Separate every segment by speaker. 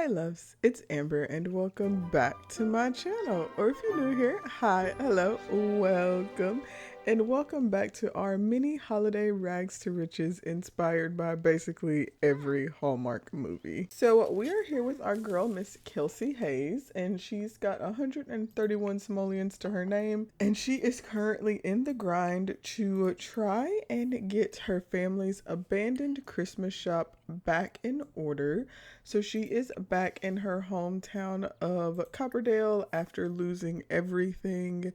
Speaker 1: Hi loves, it's Amber and welcome back to my channel. Or if you're new here, hi, hello, welcome. And welcome back to our mini holiday rags to riches inspired by basically every Hallmark movie. So we are here with our girl, Miss Kelsey Hayes, and she's got 131 simoleons to her name. And she is currently in the grind to try and get her family's abandoned Christmas shop back in order. So she is back in her hometown of Copperdale after losing everything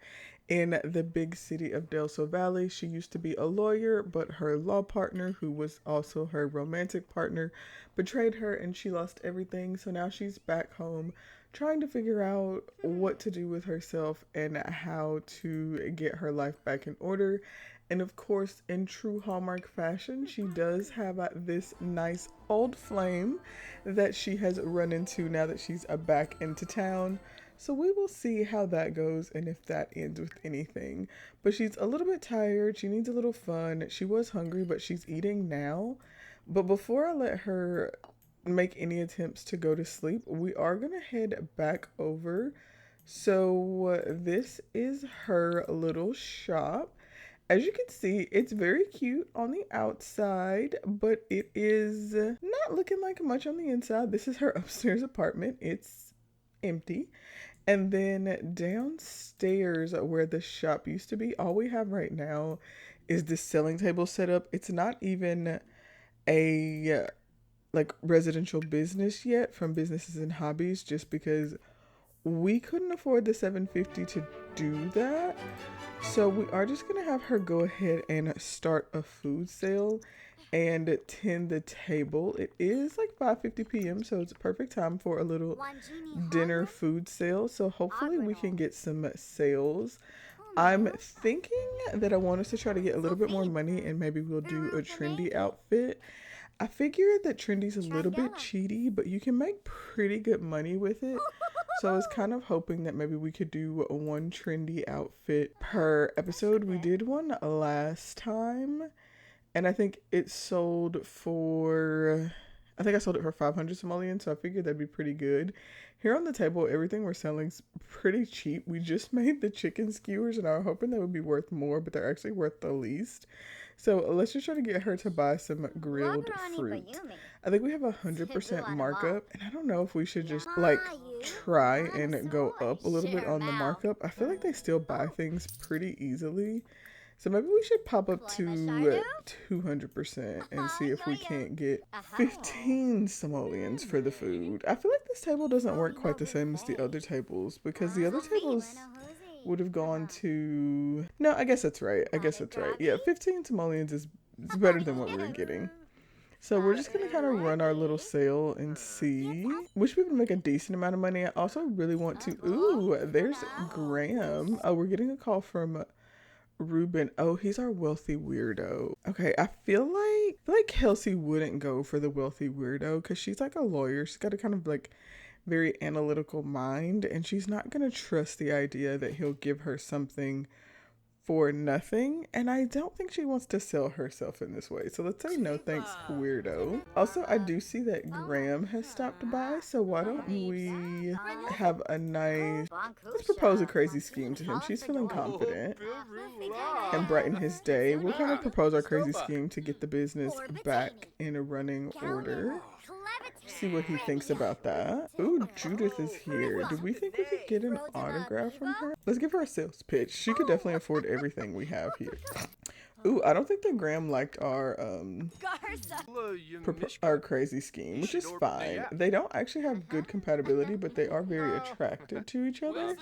Speaker 1: in the big city of Del Sol Valley. She used to be a lawyer, but her law partner, who was also her romantic partner, betrayed her and she lost everything. So now she's back home trying to figure out what to do with herself and how to get her life back in order. And of course, in true Hallmark fashion, she does have this nice old flame that she has run into now that she's back into town. So we will see how that goes and if that ends with anything. But she's a little bit tired. She needs a little fun. She was hungry, but she's eating now. But before I let her make any attempts to go to sleep, we are going to head back over. So this is her little shop. As you can see, it's very cute on the outside, but it is not looking like much on the inside. This is her upstairs apartment. It's empty. And then downstairs where the shop used to be, all we have right now is this selling table set up. It's not even a like residential business yet from Businesses and Hobbies, just because we couldn't afford the $750 to do that. So we are just gonna have her go ahead and start a food sale and tend the table. It is like 5:50 p.m. so it's a perfect time for a little dinner food sale. So hopefully we can get some sales. I'm thinking that I want us to try to get a little bit more money and maybe we'll do a trendy outfit. I figure that trendy's a little bit cheaty, but you can make pretty good money with it. So I was kind of hoping that maybe we could do one trendy outfit per episode. We did one last time, and I think it sold for, I think I sold it for 500 simoleons, so I figured that'd be pretty good. Here on the table, everything we're selling is pretty cheap. We just made the chicken skewers, and I was hoping they would be worth more, but they're actually worth the least. So let's just try to get her to buy some grilled fruit. I think we have 100% markup, and I don't know if we should just like try and go up a little bit on the markup. I feel like they still buy things pretty easily. So maybe we should pop up to 200% and see if we can't get 15 simoleons for the food. I feel like this table doesn't work quite the same as the other tables because the other tables would have gone to... No, I guess that's right. Yeah, 15 simoleons is better than what we were getting. So we're just going to kind of run our little sale and see. Wish we would make a decent amount of money. I also really want to... Ooh, there's Graham. Oh, we're getting a call from Ruben. Oh, he's our wealthy weirdo. Okay, I feel like Kelsey wouldn't go for the wealthy weirdo because she's like a lawyer. She's got a kind of like very analytical mind, and she's not going to trust the idea that he'll give her something for nothing, and I don't think she wants to sell herself in this way. So let's say no thanks, weirdo. Also, I do see that Graham has stopped by, so why don't we have a nice... Let's propose a crazy scheme to him. She's feeling confident and brighten his day. We'll kind of propose our crazy scheme to get the business back in a running order. See what he thinks about that. Ooh, Judith is here. Do we think we could get an autograph from her? Let's give her a sales pitch. She could definitely afford everything we have here. Ooh, I don't think that Graham liked our crazy scheme, which is fine. They don't actually have good compatibility, but they are very attracted to each other.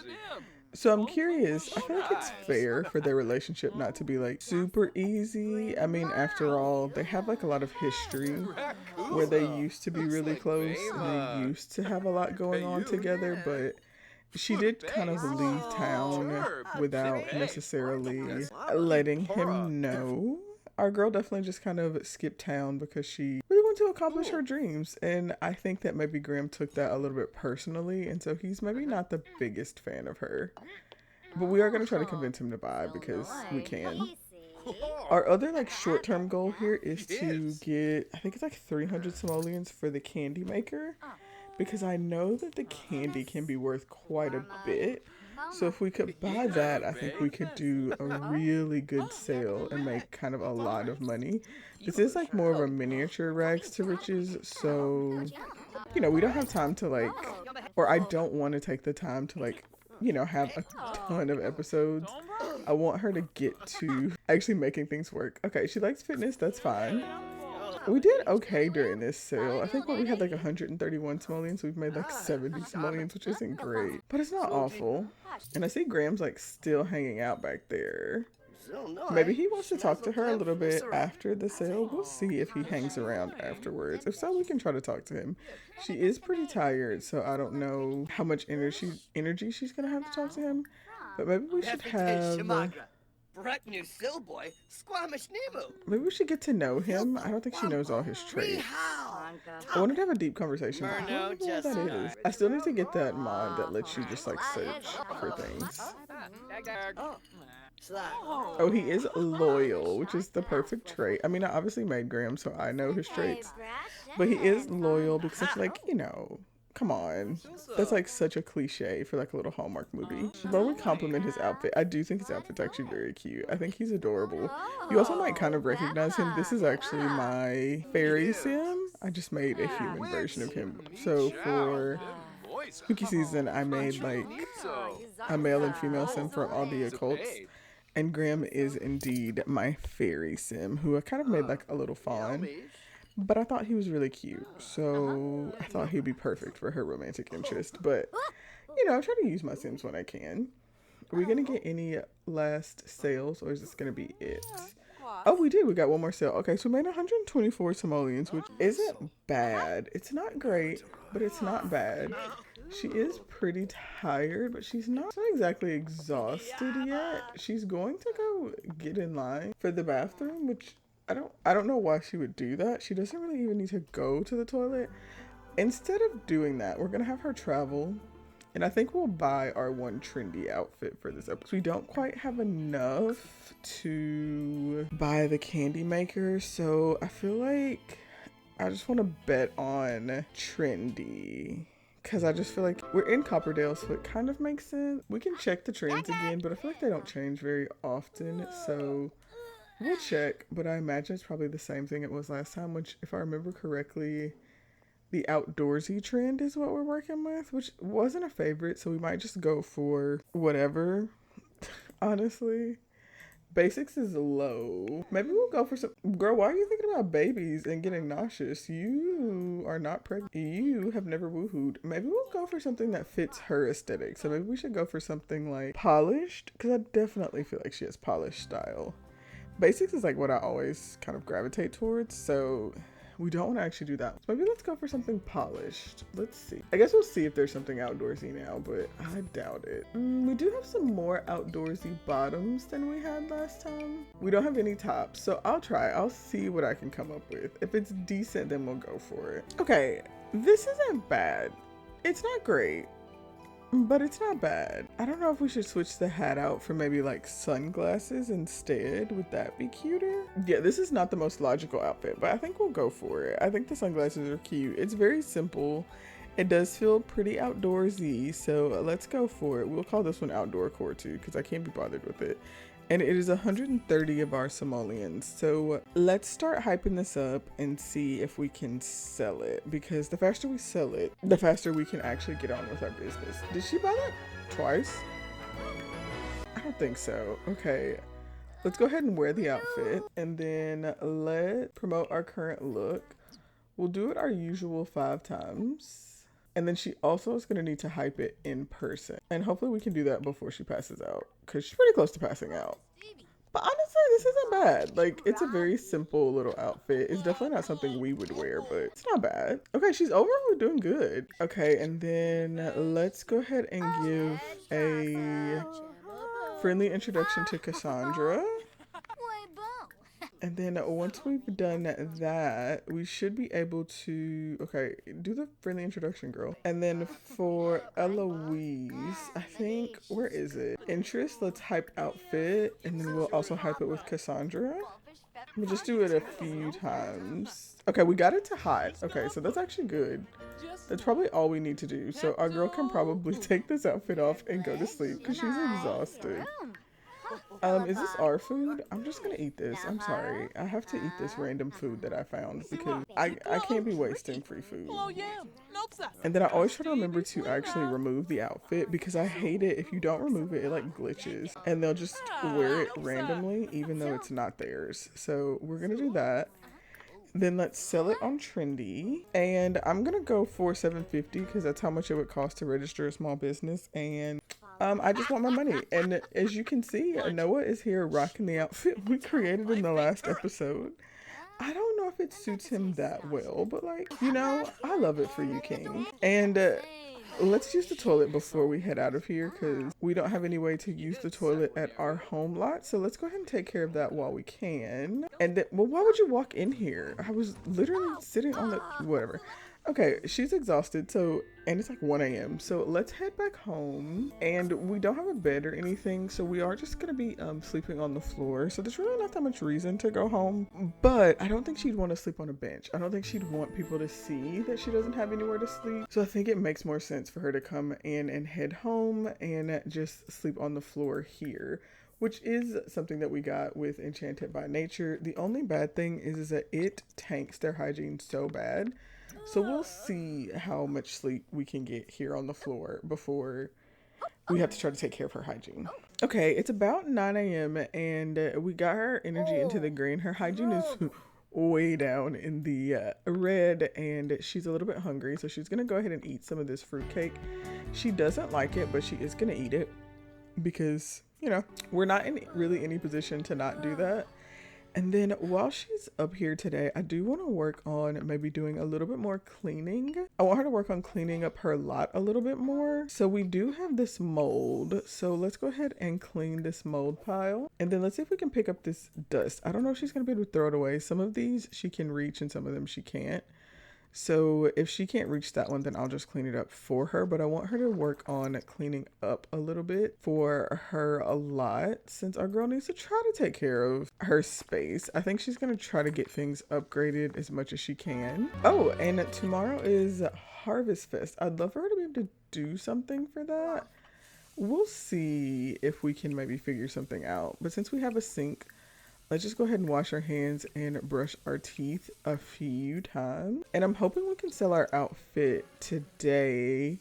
Speaker 1: So I'm curious, I feel like it's fair for their relationship not to be like super easy. I mean, after all, they have like a lot of history where they used to be really close and they used to have a lot going on together, but she did kind of leave town without necessarily letting him know. Our girl definitely just kind of skipped town because she really wanted to accomplish her dreams. And I think that maybe Graham took that a little bit personally. And so he's maybe not the biggest fan of her. But we are going to try to convince him to buy because we can. Our other like short-term goal here is to get, I think it's like 300 simoleons for the candy maker. because I know that the candy can be worth quite a bit. So if we could buy that, I think we could do a really good sale and make kind of a lot of money. This is like more of a miniature rags to riches, so you know, we don't have time to like, or I don't want to take the time to like, you know, have a ton of episodes. I want her to get to actually making things work. Okay, she likes fitness, that's fine. We did okay during this sale. I think we had like 131 simoleons. We've made like 70 simoleons, which isn't great, but it's not awful. And I see Graham's like still hanging out back there. Maybe he wants to talk to her a little bit after the sale. We'll see if he hangs around afterwards. If so, we can try to talk to him. She is pretty tired, so I don't know how much energy she's gonna have to talk to him. But maybe we should have. Maybe we should get to know him. I don't think she knows all his traits. I wanted to have a deep conversation, but I don't know what that is. I still need to get that mod that lets you just like search for things. Oh, he is loyal, which is the perfect trait. I mean, I obviously made Graham, so I know his traits. But he is loyal because it's like, you know, come on. That's like such a cliche for like a little Hallmark movie. But we compliment his outfit. I do think his outfit's actually very cute. I think he's adorable. You also might kind of recognize him. This is actually my fairy sim. I just made a human version of him. So for spooky season, I made like a male and female sim from all the occults. And Graham is indeed my fairy sim, who I kind of made like a little fawn. But I thought he was really cute, so I thought he'd be perfect for her romantic interest. But, you know, I try to use my sims when I can. Are we going to get any last sales, or is this going to be it? Oh, we did. We got one more sale. Okay, so we made 124 simoleons, which isn't bad. It's not great, but it's not bad. She is pretty tired, but she's not exactly exhausted yet. She's going to go get in line for the bathroom, which I don't know why she would do that. She doesn't really even need to go to the toilet. Instead of doing that, we're gonna have her travel, and I think we'll buy our one trendy outfit for this episode. We don't quite have enough to buy the candy maker, so I feel like I just want to bet on trendy. Because I just feel like we're in Copperdale, so it kind of makes sense. We can check the trends again, but I feel like they don't change very often, so we'll check. But I imagine it's probably the same thing it was last time, which, if I remember correctly, the outdoorsy trend is what we're working with, which wasn't a favorite, so we might just go for whatever, honestly. Basics is low. Maybe we'll go for some... Girl, why are you thinking about babies and getting nauseous? You are not pregnant. You have never woohooed. Maybe we'll go for something that fits her aesthetic. So maybe we should go for something like polished, because I definitely feel like she has polished style. Basics is like what I always kind of gravitate towards, so we don't want to actually do that. So maybe let's go for something polished. Let's see. I guess we'll see if there's something outdoorsy now, but I doubt it. We do have some more outdoorsy bottoms than we had last time. We don't have any tops, so I'll try. I'll see what I can come up with. If it's decent, then we'll go for it. Okay, this isn't bad. It's not great, but it's not bad. I don't know if we should switch the hat out for maybe like sunglasses instead. Would that be cuter? Yeah, this is not the most logical outfit, but I think we'll go for it. I think the sunglasses are cute. It's very simple. It does feel pretty outdoorsy, so let's go for it. We'll call this one outdoor core too, because I can't be bothered with it. And it is 130 of our simoleons. So let's start hyping this up and see if we can sell it, because the faster we sell it, the faster we can actually get on with our business. Did she buy that twice? I don't think so. Okay, let's go ahead and wear the outfit, and then let's promote our current look. We'll do it our usual 5 times. And then she also is going to need to hype it in person. And hopefully we can do that before she passes out, because she's pretty close to passing out. But honestly, this isn't bad. Like, it's a very simple little outfit. It's definitely not something we would wear, but it's not bad. Okay, she's over. We're doing good. Okay, and then let's go ahead and give a friendly introduction to Cassandra. And then once we've done that, we should be able to, okay, do the friendly introduction, girl. And then for Eloise, I think, where is it? Interest, let's hype outfit. And then we'll also hype it with Cassandra. We'll just do it a few times. Okay, we got it to hot. Okay, so that's actually good. That's probably all we need to do. So our girl can probably take this outfit off and go to sleep because she's exhausted. Is this our food? I'm just gonna eat this. I'm sorry. I have to eat this random food that I found because I can't be wasting free food. And then I always try to remember to actually remove the outfit because I hate it if you don't remove it, it like glitches and they'll just wear it randomly even though it's not theirs. So we're gonna do that. Then let's sell it on Trendy. And I'm gonna go for $7.50 because that's how much it would cost to register a small business. And I just want my money. And as you can see, Noah is here rocking the outfit we created in the last episode. I don't know if it suits him that well, but like, you know, I love it for you, King. And let's use the toilet before we head out of here because we don't have any way to use the toilet at our home lot. So let's go ahead and take care of that while we can. And then, well, why would you walk in here? I was literally sitting on the, whatever. Okay, she's exhausted, so, and it's like 1 a.m. So let's head back home. And we don't have a bed or anything, so we are just gonna be sleeping on the floor. So there's really not that much reason to go home. But I don't think she'd want to sleep on a bench. I don't think she'd want people to see that she doesn't have anywhere to sleep. So I think it makes more sense for her to come in and head home and just sleep on the floor here, which is something that we got with Enchanted by Nature. The only bad thing is that it tanks their hygiene so bad. So we'll see how much sleep we can get here on the floor before we have to try to take care of her hygiene. Okay, it's about 9 a.m. and we got her energy into the green. Her hygiene is way down in the red and she's a little bit hungry. So she's going to go ahead and eat some of this fruitcake. She doesn't like it, but she is going to eat it because, you know, we're not in really any position to not do that. And then while she's up here today, I do want to work on maybe doing a little bit more cleaning. I want her to work on cleaning up her lot a little bit more. So we do have this mold. So let's go ahead and clean this mold pile. And then let's see if we can pick up this dust. I don't know if she's going to be able to throw it away. Some of these she can reach and some of them she can't. So if she can't reach that one, then I'll just clean it up for her. But I want her to work on cleaning up a little bit for her a lot since our girl needs to try to take care of her space. I think she's going to try to get things upgraded as much as she can. Oh, and tomorrow is Harvestfest. I'd love for her to be able to do something for that. We'll see if we can maybe figure something out. But since we have a sink, let's just go ahead and wash our hands and brush our teeth a few times. And I'm hoping we can sell our outfit today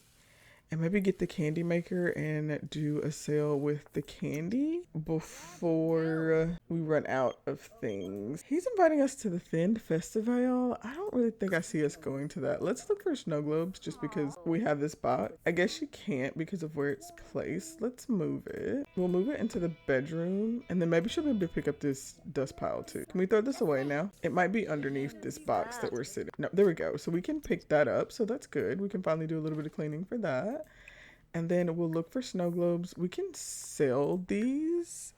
Speaker 1: and maybe get the candy maker and do a sale with the candy before we run out of things. He's inviting us to the Thin Festival. I don't really think I see us going to that. Let's look for snow globes just because we have this box. I guess she can't because of where it's placed. Let's move it. We'll move it into the bedroom and then maybe she'll be able to pick up this dust pile too. Can we throw this away now? It might be underneath this box that we're sitting. No, there we go. So we can pick that up. So that's good. We can finally do a little bit of cleaning for that. And then we'll look for snow globes. We can sell these.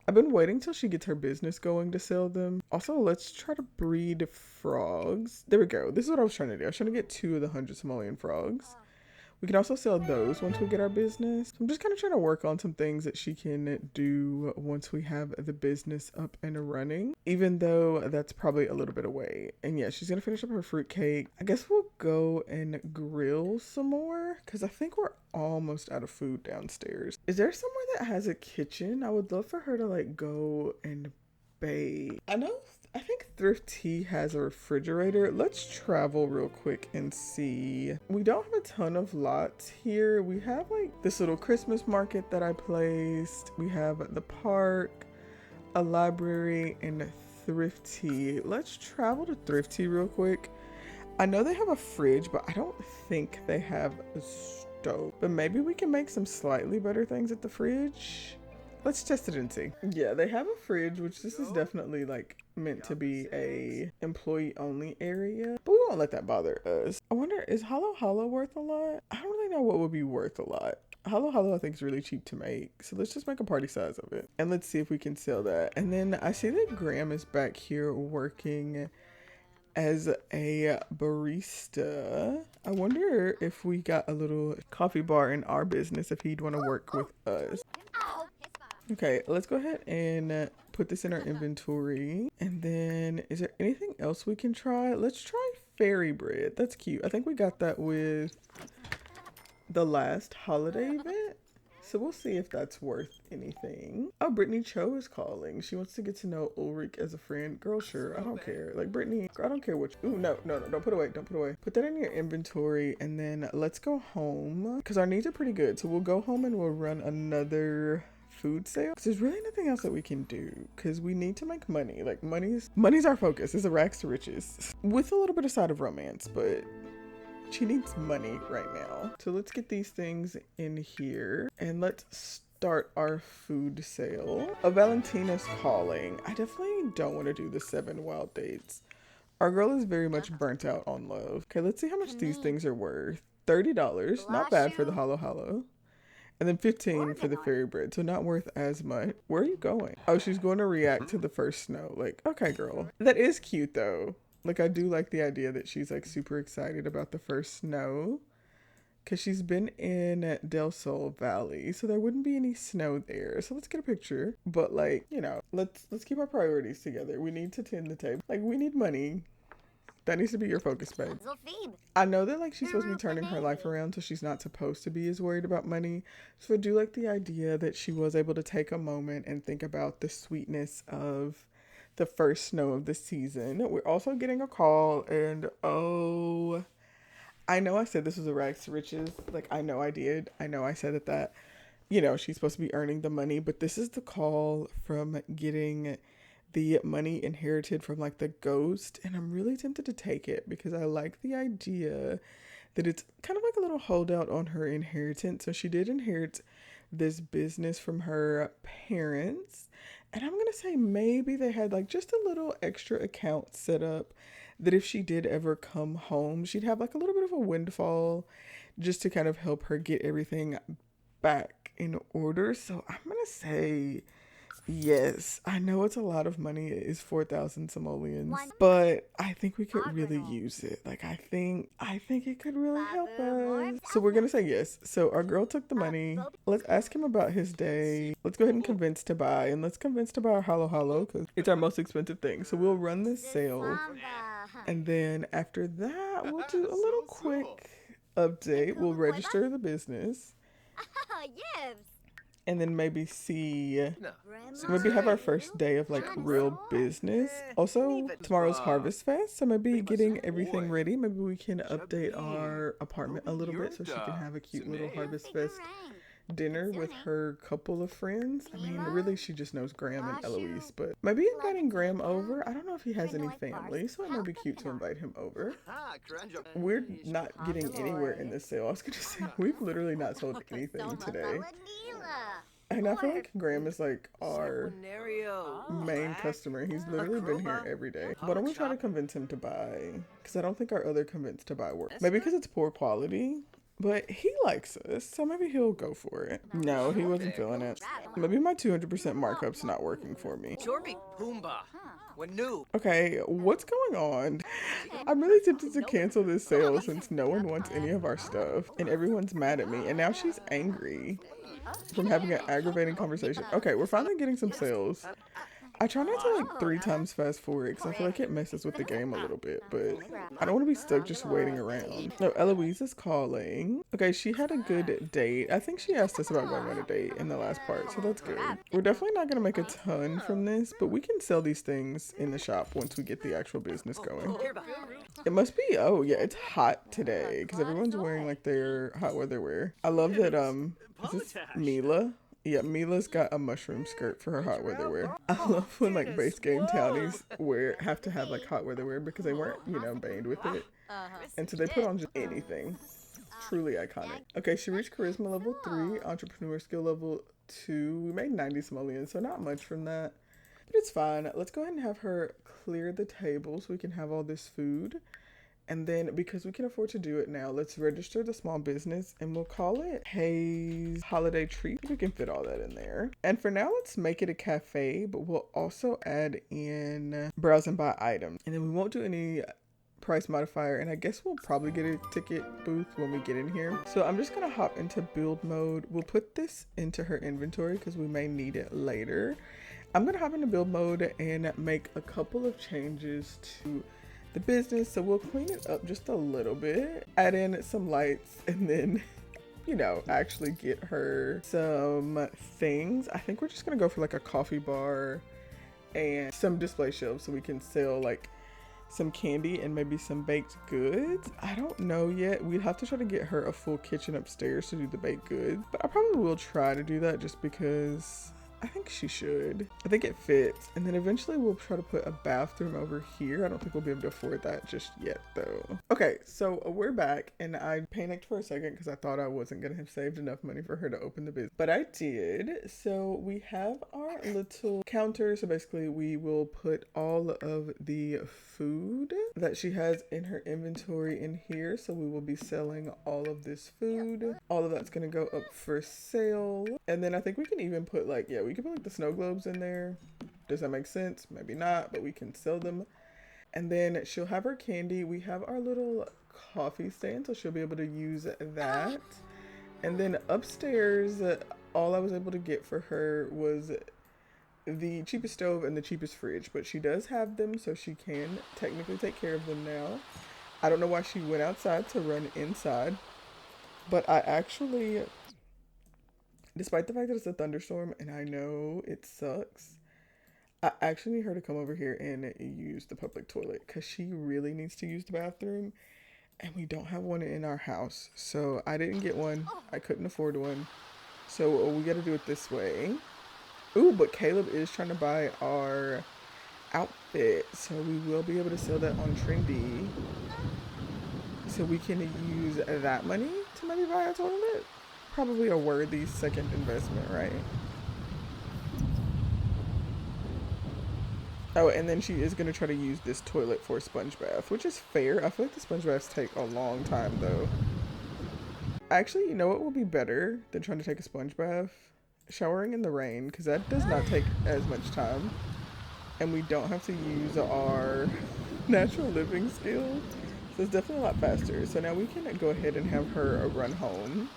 Speaker 1: I've been waiting till she gets her business going to sell them. Also, let's try to breed frogs. There we go. This is what I was trying to do. I was trying to get 2 of the 100 simoleon frogs. We can also sell those once we get our business. I'm just kind of trying to work on some things that she can do once we have the business up and running, even though that's probably a little bit away. And yeah, she's going to finish up her fruitcake. I guess we'll go and grill some more because I think we're almost out of food downstairs. Is there somewhere that has a kitchen? I would love for her to like go and bake. I think Thrift Tea has a refrigerator. Let's travel real quick and see. We don't have a ton of lots here. We have like this little Christmas market that I placed. We have the park, a library, and Thrift Tea. Let's travel to Thrift Tea real quick. I know they have a fridge, but I don't think they have a stove. But maybe we can make some slightly better things at the fridge. Let's test it and see. Yeah, they have a fridge, which this is definitely like meant to be a employee only area, but we won't let that bother us. I wonder, is Hollow Hollow worth a lot? I don't really know what would be worth a lot. Hollow Hollow I think is really cheap to make, so let's just make a party size of it and let's see if we can sell that. And then I see that Graham is back here working as a barista. I wonder if we got a little coffee bar in our business, if he'd want to work with us. Okay, let's go ahead and put this in our inventory. And then is there anything else we can try? Let's try fairy bread. That's cute. I think we got that with the last holiday event. So we'll see if that's worth anything. Oh, Brittany Cho is calling. She wants to get to know Ulrich as a friend. Girl, sure. I don't care. Like, Brittany, I don't care what you... Ooh, no. Don't put away. Don't put away. Put that in your inventory, and then let's go home. Because our needs are pretty good. So we'll go home and we'll run another food sale. Because there's really nothing else that we can do. Because we need to make money. Like, money's our focus. It's a rags to riches. With a little bit of side of romance, but... she needs money right now. So let's get these things in here and let's start our food sale. Oh, Valentina's calling. I definitely don't want to do the 7 wild dates. Our girl is very much burnt out on love. Okay, let's see how much these things are worth. $30, not bad for the halo. And then $15 for the fairy bread, so not worth as much. Where are you going? Oh, she's going to react to the first snow. Like, okay, girl. That is cute though. Like, I do like the idea that she's, like, super excited about the first snow. Because she's been in Del Sol Valley, so there wouldn't be any snow there. So let's get a picture. But, like, you know, let's keep our priorities together. We need to tend the table. Like, we need money. That needs to be your focus, babe. I know that, like, she's supposed to be turning her life around, so she's not supposed to be as worried about money. So I do like the idea that she was able to take a moment and think about the sweetness of the first snow of the season. We're also getting a call, and oh, I know I said this was a rags to riches. Like, I know I did. I know I said that, you know, she's supposed to be earning the money, but this is the call from getting the money inherited from, like, the ghost, and I'm really tempted to take it because I like the idea that it's kind of like a little holdout on her inheritance. So she did inherit this business from her parents. And I'm going to say maybe they had, like, just a little extra account set up that if she did ever come home, she'd have, like, a little bit of a windfall just to kind of help her get everything back in order. So I'm going to say yes. I know it's a lot of money. It is 4,000 simoleons, but I think we could really use it. Like, I think it could really help us. So we're going to say yes. So our girl took the money. Let's ask him about his day. Let's go ahead and convince to buy, and let's convince to buy our halo because it's our most expensive thing. So we'll run this sale, and then after that, we'll do a little quick update. We'll register the business. And then maybe maybe have our first day of, like, real business. Also, tomorrow's Harvestfest, so maybe getting everything ready. Maybe we can update our apartment a little bit so she can have a cute little Harvestfest dinner with her couple of friends. I mean, really, she just knows Graham and Eloise, but maybe inviting Graham over. I don't know if he has any family, so it might be cute to invite him over. We're not getting anywhere in this sale. I was gonna say, we've literally not sold anything today. And I feel like Graham is, like, our main customer. He's literally been here every day. But I'm gonna try to convince him to buy, because I don't think our other convince to buy works. Maybe because it's poor quality. But he likes us, so maybe he'll go for it. No, he wasn't feeling it. Maybe my 200% markup's not working for me. Okay, what's going on? I'm really tempted to cancel this sale since no one wants any of our stuff. And everyone's mad at me. And now she's angry from having an aggravating conversation. Okay, we're finally getting some sales. I try not to, like, 3 times fast forward because I feel like it messes with the game a little bit, but I don't want to be stuck just waiting around. No, Eloise is calling. Okay, she had a good date. I think she asked us about going on a date in the last part, so that's good. We're definitely not going to make a ton from this, but we can sell these things in the shop once we get the actual business going. It must be, oh yeah, it's hot today because everyone's wearing, like, their hot weather wear. I love that, is this Mila? Yeah, Mila's got a mushroom skirt for her hot weather wear. I love when, like, base game townies have to have, like, hot weather wear because they weren't, you know, banned with it. And so they put on just anything. Truly iconic. Okay, she reached charisma level 3, entrepreneur skill level 2. We made 90 simoleons, so not much from that. But it's fine. Let's go ahead and have her clear the table so we can have all this food. And then, because we can afford to do it now, let's register the small business and we'll call it Hayes Holiday Treat. We can fit all that in there. And for now, let's make it a cafe, but we'll also add in browse and buy items. And then we won't do any price modifier, and I guess we'll probably get a ticket booth when we get in here. So I'm just gonna hop into build mode. We'll put this into her inventory because we may need it later. I'm gonna hop into build mode and make a couple of changes to the business. So we'll clean it up just a little bit, add in some lights, and then actually get her some things. I think we're just gonna go for like a coffee bar and some display shelves so we can sell like some candy and maybe some baked goods. I don't know yet. We'd have to try to get her a full kitchen upstairs to do the baked goods, but I probably will try to do that just because I think she should. I think it fits. And then eventually we'll try to put a bathroom over here. I don't think we'll be able to afford that just yet though. Okay, so we're back and I panicked for a second because I thought I wasn't gonna have saved enough money for her to open the business, but I did. So we have our little counter. So basically we will put all of the food that she has in her inventory in here. So we will be selling all of this food. All of that's gonna go up for sale. And then I think we can even put like, we can put like the snow globes in there. Does that make sense? Maybe not, but we can sell them. And then she'll have her candy. We have our little coffee stand, so she'll be able to use that. And then upstairs, all I was able to get for her was the cheapest stove and the cheapest fridge, but she does have them, so she can technically take care of them now. I don't know why she went outside to run inside, but I actually, despite the fact that it's a thunderstorm and I know it sucks, I actually need her to come over here and use the public toilet because she really needs to use the bathroom and we don't have one in our house. So I didn't get one. I couldn't afford one. So we got to do it this way. Ooh, but Caleb is trying to buy our outfit. So we will be able to sell that on Trendy. So we can use that money to maybe buy a toilet. Probably a worthy second investment, right? Oh, and then she is going to try to use this toilet for a sponge bath, which is fair. I feel like the sponge baths take a long time, though. Actually, you know what will be better than trying to take a sponge bath? Showering in the rain, because that does not take as much time. And we don't have to use our natural living skill. So it's definitely a lot faster. So now we can go ahead and have her run home.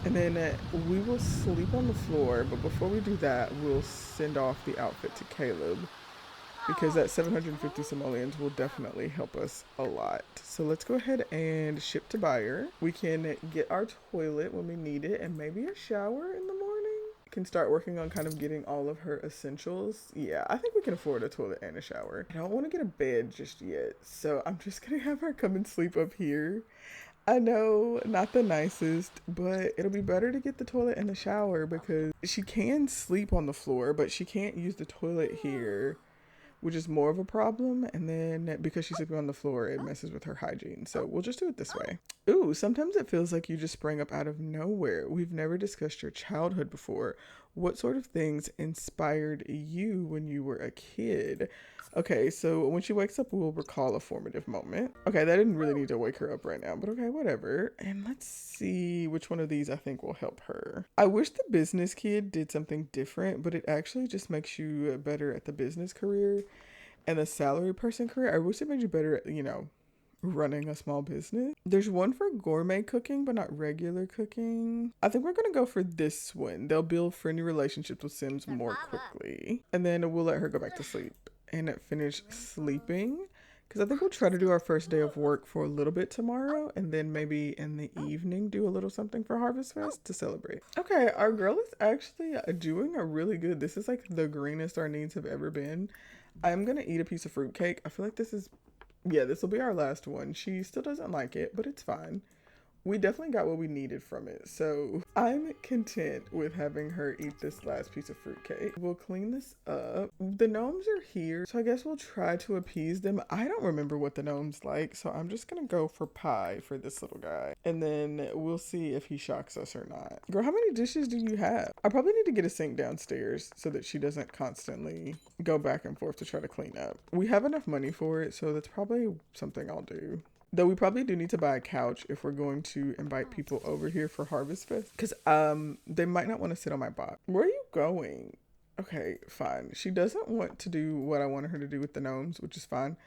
Speaker 1: And then we will sleep on the floor, but before we do that, we'll send off the outfit to Caleb because that 750 simoleons will definitely help us a lot. So let's go ahead and ship to buyer. We can get our toilet when we need it and maybe a shower in the morning. Can start working on kind of getting all of her essentials. Yeah, I think we can afford a toilet and a shower. I don't want to get a bed just yet, so I'm just gonna have her come and sleep up here. I know, not the nicest, but it'll be better to get the toilet and the shower because she can sleep on the floor, but she can't use the toilet here, which is more of a problem. And then because she's sleeping on the floor, it messes with her hygiene. So we'll just do it this way. Ooh, sometimes it feels like you just sprang up out of nowhere. We've never discussed your childhood before. What sort of things inspired you when you were a kid? Okay, so when she wakes up, we'll recall a formative moment. Okay, that didn't really need to wake her up right now, but okay, whatever. And let's see which one of these I think will help her. I wish the business kid did something different, but it actually just makes you better at the business career and the salary person career. I wish it made you better at, running a small business. There's one for gourmet cooking, but not regular cooking. I think we're gonna go for this one. They'll build friendly relationships with Sims more quickly. And then we'll let her go back to sleep and finish sleeping. Because I think we'll try to do our first day of work for a little bit tomorrow. And then maybe in the evening do a little something for Harvestfest to celebrate. Okay, our girl is actually doing a really good. This is like the greenest our needs have ever been. I'm gonna eat a piece of fruitcake. I feel like this will be our last one. She still doesn't like it, but it's fine. We definitely got what we needed from it. So I'm content with having her eat this last piece of fruitcake. We'll clean this up. The gnomes are here, so I guess we'll try to appease them. I don't remember what the gnomes like, so I'm just gonna go for pie for this little guy. And then we'll see if he shocks us or not. Girl, how many dishes do you have? I probably need to get a sink downstairs so that she doesn't constantly go back and forth to try to clean up. We have enough money for it, so that's probably something I'll do. Though we probably do need to buy a couch if we're going to invite people over here for Harvestfest. Because they might not want to sit on my box. Where are you going? Okay, fine. She doesn't want to do what I wanted her to do with the gnomes, which is fine.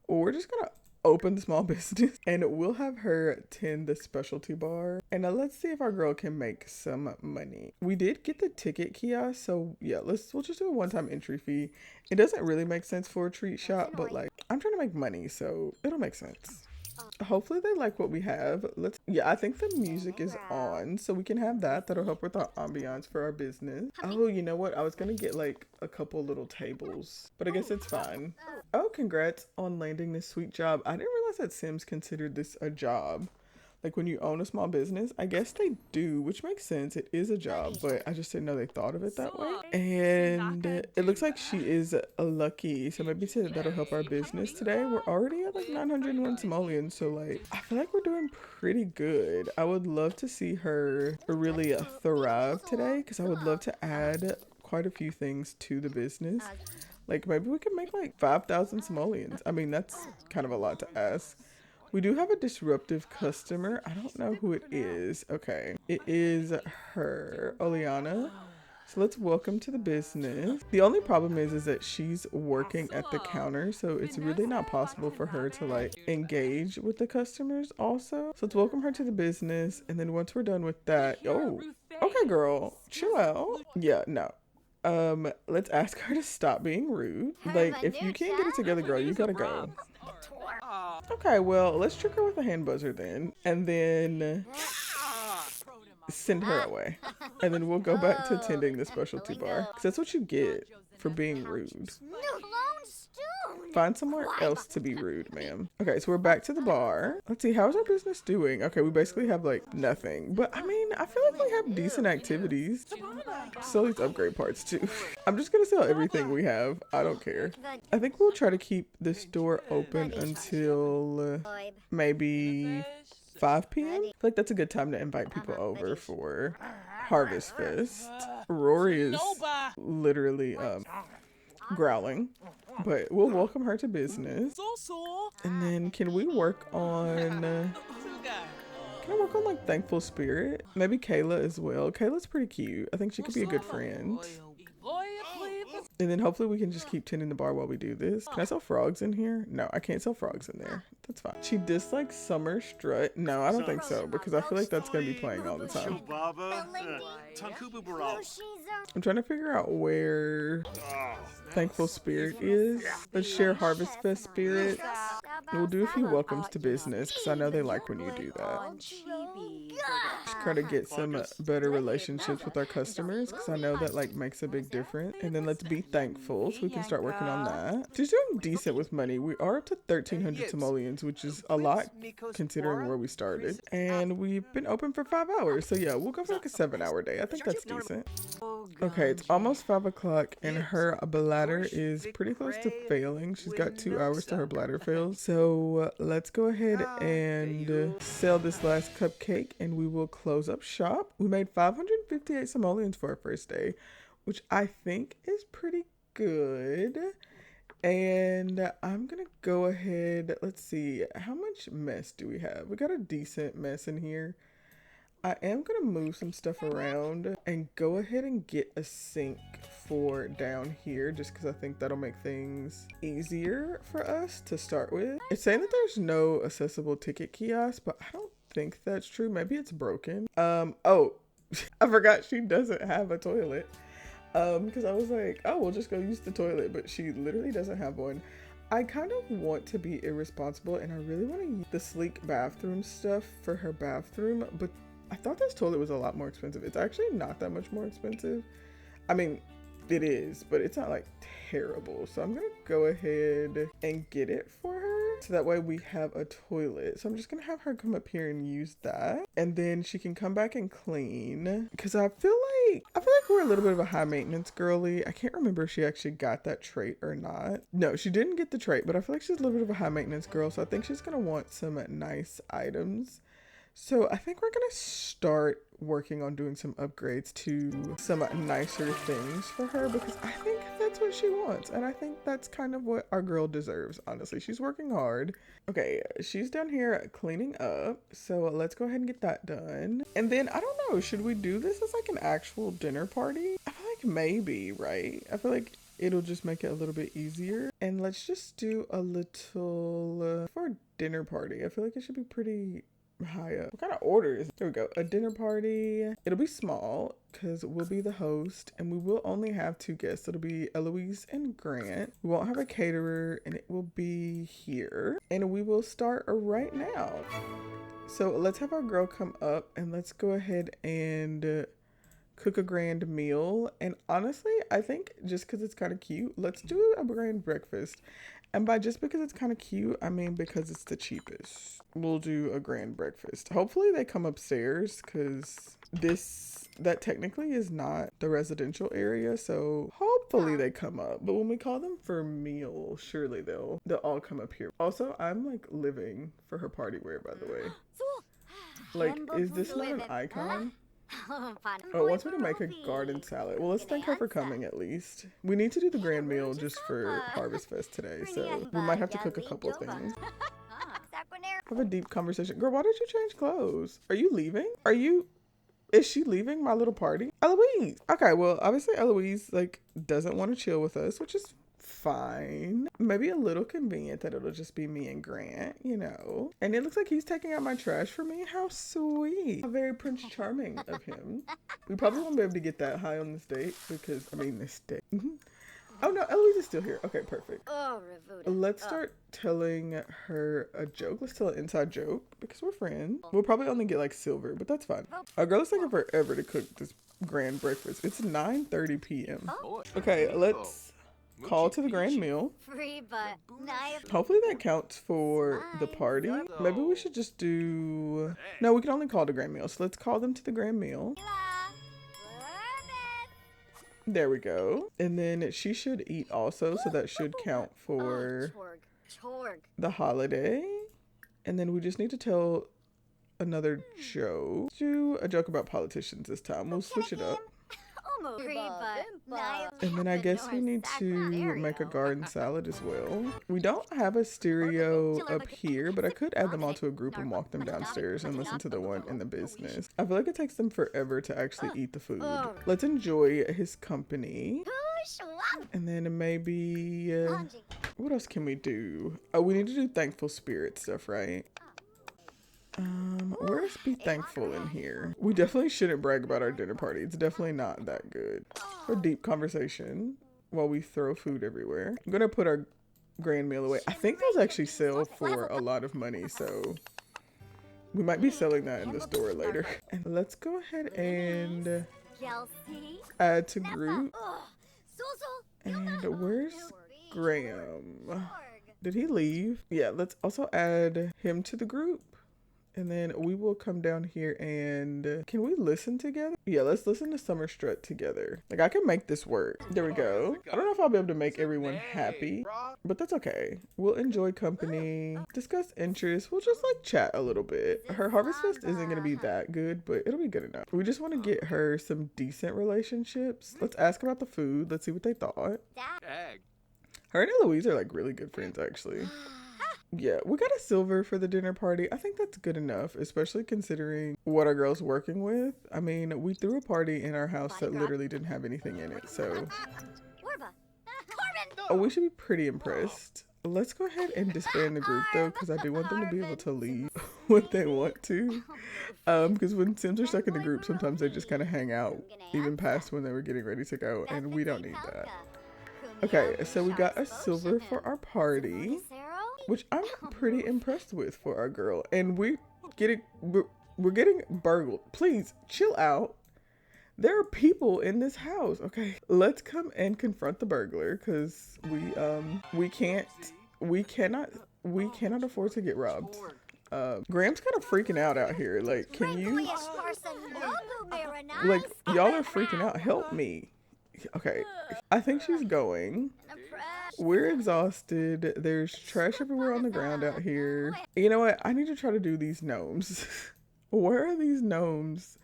Speaker 1: Or we're just going to open the small business and we'll have her tend the specialty bar. And let's see if our girl can make some money. We did get the ticket kiosk, so yeah, we'll just do a one-time entry fee. It doesn't really make sense for a treat shop, but like I'm trying to make money, so it'll make sense. Hopefully they like what we have. I think the music is on, so we can have that. That'll help with our ambiance for our business. Oh, you know what? I was gonna get like a couple little tables, but I guess it's fine. Oh, congrats on landing this sweet job. I didn't realize that Sims considered this a job. Like when you own a small business, I guess they do, which makes sense. It is a job, but I just didn't know they thought of it that way. And it looks like she is lucky. So maybe that'll help our business today. We're already at like 901 simoleons. So like, I feel like we're doing pretty good. I would love to see her really thrive today because I would love to add quite a few things to the business. Like maybe we can make like 5,000 simoleons. I mean, that's kind of a lot to ask. We do have a disruptive customer. I don't know who it is. Okay. It is her, Oleana. So let's welcome to the business. The only problem is that she's working at the counter. So it's really not possible for her to like engage with the customers also. So let's welcome her to the business. And then once we're done with that, oh, okay, girl, chill out. Yeah, no. Let's ask her to stop being rude. Like, if you can't get it together, girl, you gotta go. Okay, well, let's trick her with a hand buzzer then. And then send her away. And then we'll go back to attending the specialty bar. Because that's what you get for being rude. Find somewhere else to be rude, ma'am. Okay, so we're back to the bar. Let's see, how's our business doing? Okay, we basically have like nothing. But I mean, I feel like we have decent activities. Sell these upgrade parts too. I'm just gonna sell everything we have. I don't care. I think we'll try to keep this store open until maybe 5 p.m. I feel like that's a good time to invite people over for Harvestfest. Rory is literally growling, but we'll welcome her to business. And then can we work on like Thankful Spirit? Maybe Kayla as well. Kayla's pretty cute. I think she could be a good friend. And then hopefully we can just keep tending the bar while we do this. Can I sell frogs in here? No, I can't sell frogs in there. That's fine. She dislikes Summer Strut. No, I don't think so, because I feel like that's going to be playing all the time. I'm trying to figure out where Thankful Spirit is. Let's share Harvestfest spirit. We'll do a few welcomes to business, because I know they like when you do that. Just try to get some better relationships with our customers, because I know that like makes a big difference. And then let's be thankful, so we can start working on that. She's doing decent with money. We are up to 1,300 simoleons, which is a lot considering where we started. And we've been open for 5 hours. So yeah, we'll go for like a 7-hour day. I think that's decent. Okay, it's almost 5 o'clock and her bladder is pretty close to failing. She's got 2 hours to her bladder fails. So let's go ahead and sell this last cupcake and we will close up shop. We made 558 simoleons for our first day, which I think is pretty good. And I'm gonna go ahead, let's see, how much mess do we have? We got a decent mess in here. I am gonna move some stuff around and go ahead and get a sink for down here, just because I think that'll make things easier for us to start with. It's saying that there's no accessible ticket kiosk, but I don't think that's true. Maybe it's broken. Oh, I forgot she doesn't have a toilet. Because I was like, oh, we'll just go use the toilet, but she literally doesn't have one. I kind of want to be irresponsible and I really want to use the sleek bathroom stuff for her bathroom, but I thought this toilet was a lot more expensive. It's actually not that much more expensive. I mean, it is, but it's not like terrible. So I'm gonna go ahead and get it for her, so that way we have a toilet. So I'm just gonna have her come up here and use that, and then she can come back and clean, because I feel like we're a little bit of a high maintenance girly. I can't remember if she actually got that trait or not. No, she didn't get the trait, but I feel like she's a little bit of a high maintenance girl, so I think she's gonna want some nice items. So I think we're gonna start working on doing some upgrades to some nicer things for her, because I think that's what she wants. And I think that's kind of what our girl deserves, honestly. She's working hard. Okay, she's down here cleaning up. So let's go ahead and get that done. And then, I don't know, should we do this as like an actual dinner party? I feel like maybe, right? I feel like It'll just make it a little bit easier. And let's just do a little for a dinner party. I feel like it should be pretty high up. What kind of order is it? There we go. A dinner party. It'll be small because we'll be the host and we will only have 2 guests. It'll be Eloise and Grant. We won't have a caterer and it will be here. And we will start right now. So let's have our girl come up and let's go ahead and cook a grand meal. And honestly, I think just because it's kind of cute, let's do a grand breakfast. And by just because it's kind of cute, I mean because it's the cheapest. We'll do a grand breakfast. Hopefully they come upstairs because that technically is not the residential area. So hopefully they come up. But when we call them for meal, surely they'll all come up here. Also, I'm like living for her party wear, by the way. Like, is this not an icon? Oh, it wants me to make a garden salad. Well, let's thank her for coming at least. We need to do the grand meal just for Harvestfest today, so we might have to cook a couple of things. Have a deep conversation. Girl, why did you change clothes? Are you leaving? Is she leaving my little party? Eloise! Okay, well, obviously Eloise, like, doesn't want to chill with us, which is fine. Maybe a little convenient that it'll just be me and Grant, you know. And it looks like he's taking out my trash for me. How sweet. How very Prince Charming of him. We probably won't be able to get that high on this date because, this date. Oh no, Eloise is still here. Okay, perfect. Let's start telling her a joke. Let's tell an inside joke because we're friends. We'll probably only get like silver, but that's fine. Our girl is taking forever to cook this grand breakfast. It's 9:30 p.m. Okay, let's call to the grand meal. Hopefully that counts for the party. Maybe we should just do... No, we can only call it a grand meal. So let's call them to the grand meal. There we go. And then she should eat also. So that should count for the holiday. And then we just need to tell another joke. Do a joke about politicians this time. We'll switch it up. And then I guess we need to make a garden salad as well. We don't have a stereo up here, but I could add them all to a group and walk them downstairs and listen to the one in the business. I feel like it takes them forever to actually eat the food. Let's enjoy his company. And then maybe, what else can we do? Oh, we need to do thankful spirit stuff, right? Where's be thankful in here? We definitely shouldn't brag about our dinner party. It's definitely not that good. For deep conversation while we throw food everywhere. I'm gonna put our grand meal away. I think those actually sell for a lot of money, so we might be selling that in the store later. And let's go ahead and add to group. And where's Graham? Did he leave? Yeah, let's also add him to the group. And then we will come down here and can we listen together? Yeah, let's listen to Summer Strut together. Like I can make this work. There we go. I don't know if I'll be able to make everyone happy, but that's okay. We'll enjoy company, discuss interests. We'll just like chat a little bit. Her Harvestfest isn't going to be that good, but it'll be good enough. We just want to get her some decent relationships. Let's ask about the food. Let's see what they thought. Her and Eloise are like really good friends actually. Yeah, we got a silver for the dinner party. I think that's good enough, especially considering what our girl's working with. I mean, we threw a party in our house that literally didn't have anything in it, so... Oh, we should be pretty impressed. Let's go ahead and disband the group, though, because I do want them to be able to leave when they want to. Because when Sims are stuck in the group, sometimes they just kind of hang out, even past when they were getting ready to go, and we don't need that. Okay, so we got a silver for our party, which I'm pretty impressed with for our girl. And we're getting burgled. Please chill out. There are people in this house. Okay, let's come and confront the burglar because we cannot afford to get robbed. Graham's kind of freaking out here. Like, can you? Like, y'all are freaking out. Help me. Okay, I think she's going. We're exhausted. There's trash everywhere on the ground out here. You know what? I need to try to do these gnomes. Where are these gnomes?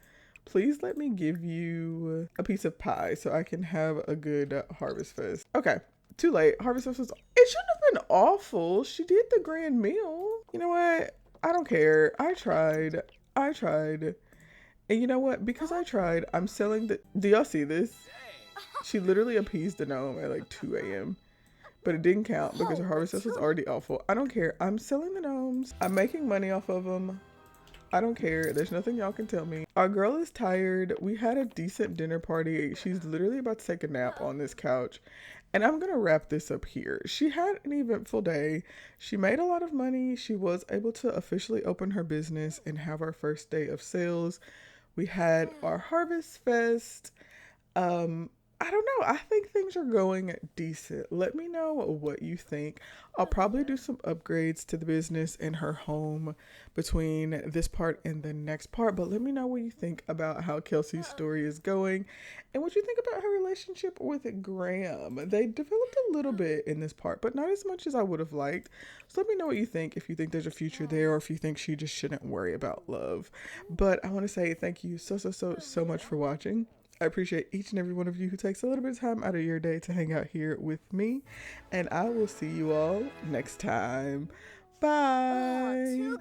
Speaker 1: Please let me give you a piece of pie so I can have a good Harvestfest. Okay, too late. Harvestfest was... It shouldn't have been awful. She did the grand meal. You know what? I don't care. I tried. And you know what? Because I tried, I'm selling the... Do y'all see this? She literally appeased the gnome at like 2 a.m. But it didn't count because her Harvestfest was already awful. I don't care. I'm selling the gnomes. I'm making money off of them. I don't care. There's nothing y'all can tell me. Our girl is tired. We had a decent dinner party. She's literally about to take a nap on this couch. And I'm going to wrap this up here. She had an eventful day. She made a lot of money. She was able to officially open her business and have our first day of sales. We had our Harvest Fest. Um, I don't know. I think things are going decent. Let me know what you think. I'll probably do some upgrades to the business in her home between this part and the next part. But let me know what you think about how Kelsey's story is going and what you think about her relationship with Graham. They developed a little bit in this part, but not as much as I would have liked. So let me know what you think, if you think there's a future there or if you think she just shouldn't worry about love. But I want to say thank you so much for watching. I appreciate each and every one of you who takes a little bit of time out of your day to hang out here with me. And I will see you all next time. Bye.